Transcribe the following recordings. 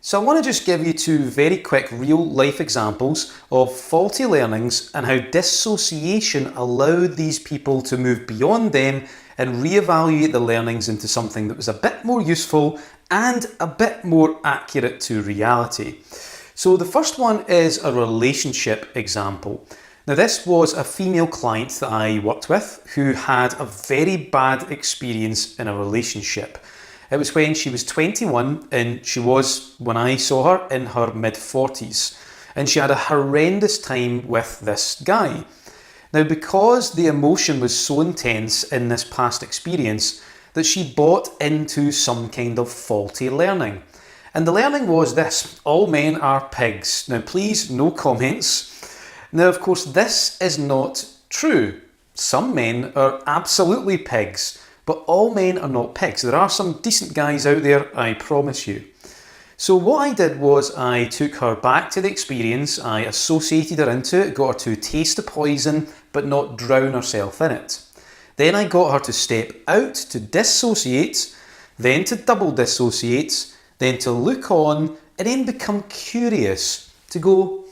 So I want to just give you two very quick real life examples of faulty learnings and how dissociation allowed these people to move beyond them and reevaluate the learnings into something that was a bit more useful and a bit more accurate to reality. So the first one is a relationship example. Now this was a female client that I worked with who had a very bad experience in a relationship. It was when she was 21 and she was, when I saw her, in her mid-40s. And she had a horrendous time with this guy. Now, because the emotion was so intense in this past experience that she bought into some kind of faulty learning. And the learning was this: all men are pigs. Now, please, no comments. Now, of course, this is not true. Some men are absolutely pigs. But all men are not pigs. There are some decent guys out there, I promise you. So what I did was I took her back to the experience, I associated her into it, got her to taste the poison, but not drown herself in it. Then I got her to step out, to dissociate, then to double dissociate, then to look on, and then become curious, to go,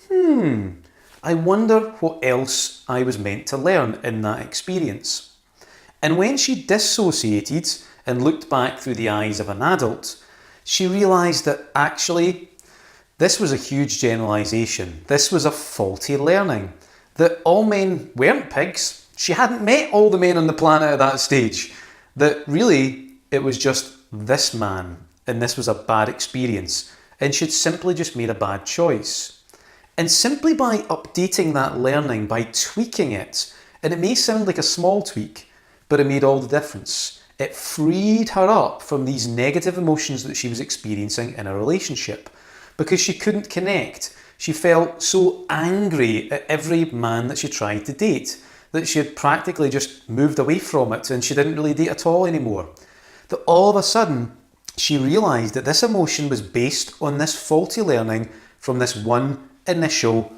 I wonder what else I was meant to learn in that experience. And when she dissociated and looked back through the eyes of an adult, she realised that actually this was a huge generalisation. This was a faulty learning. That all men weren't pigs. She hadn't met all the men on the planet at that stage. That really it was just this man and this was a bad experience and she'd simply just made a bad choice. And simply by updating that learning, by tweaking it, and it may sound like a small tweak, but it made all the difference. It freed her up from these negative emotions that she was experiencing in a relationship because she couldn't connect. She felt so angry at every man that she tried to date that she had practically just moved away from it and she didn't really date at all anymore. That all of a sudden she realised that this emotion was based on this faulty learning from this one initial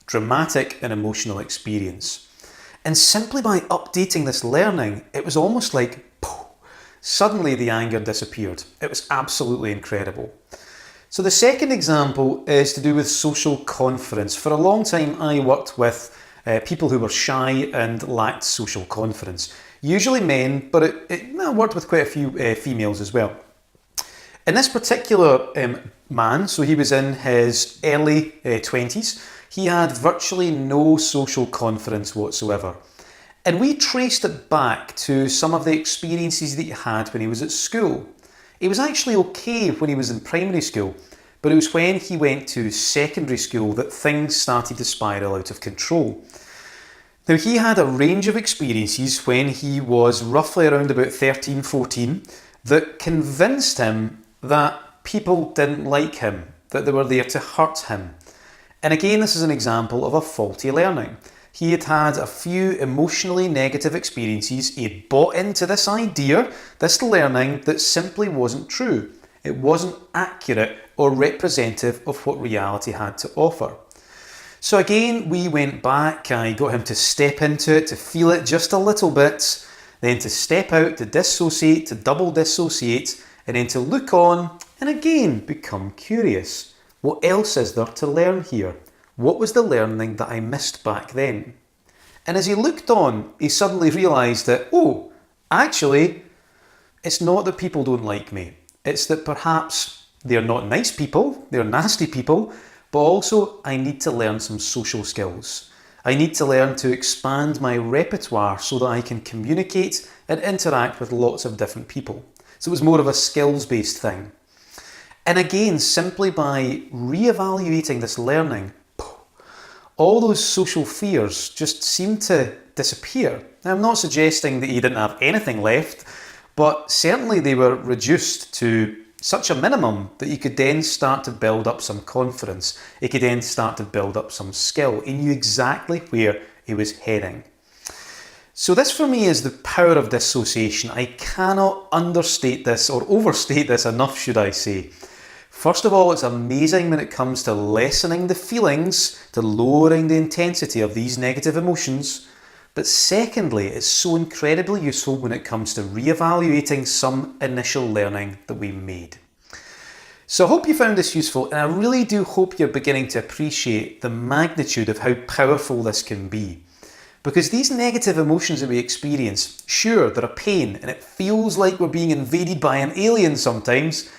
dramatic and emotional experience. And simply by updating this learning, it was almost like, suddenly the anger disappeared. It was absolutely incredible. So the second example is to do with social confidence. For a long time, I worked with people who were shy and lacked social confidence. Usually men, but I worked with quite a few females as well. And this particular man, so he was in his early 20s, he had virtually no social confidence whatsoever. And we traced it back to some of the experiences that he had when he was at school. He was actually okay when he was in primary school, but it was when he went to secondary school that things started to spiral out of control. Now, he had a range of experiences when he was roughly around about 13, 14 that convinced him that people didn't like him, that they were there to hurt him. And again, this is an example of a faulty learning. He had had a few emotionally negative experiences. He had bought into this idea, this learning that simply wasn't true. It wasn't accurate or representative of what reality had to offer. So again, we went back. I got him to step into it, to feel it just a little bit, then to step out, to dissociate, to double dissociate, and then to look on and again become curious. What else is there to learn here? What was the learning that I missed back then? And as he looked on, he suddenly realised that, actually, it's not that people don't like me. It's that perhaps they're not nice people, they're nasty people, but also I need to learn some social skills. I need to learn to expand my repertoire so that I can communicate and interact with lots of different people. So it was more of a skills-based thing. And again, simply by re-evaluating this learning, all those social fears just seemed to disappear. Now, I'm not suggesting that he didn't have anything left, but certainly they were reduced to such a minimum that he could then start to build up some confidence. He could then start to build up some skill. He knew exactly where he was heading. So this for me is the power of dissociation. I cannot understate this or overstate this enough, should I say. First of all, it's amazing when it comes to lessening the feelings, to lowering the intensity of these negative emotions. But secondly, it's so incredibly useful when it comes to re-evaluating some initial learning that we made. So I hope you found this useful, and I really do hope you're beginning to appreciate the magnitude of how powerful this can be. Because these negative emotions that we experience, sure, they're a pain and it feels like we're being invaded by an alien sometimes,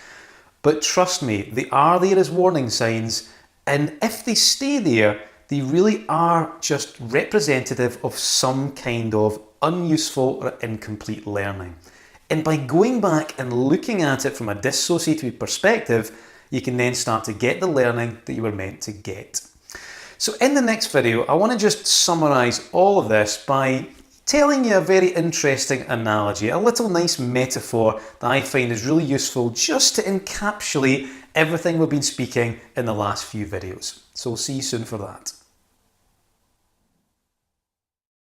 but trust me, they are there as warning signs, and if they stay there, they really are just representative of some kind of unuseful or incomplete learning. And by going back and looking at it from a dissociative perspective, you can then start to get the learning that you were meant to get. So in the next video, I want to just summarize all of this by telling you a very interesting analogy, a little nice metaphor that I find is really useful just to encapsulate everything we've been speaking in the last few videos. So we'll see you soon for that.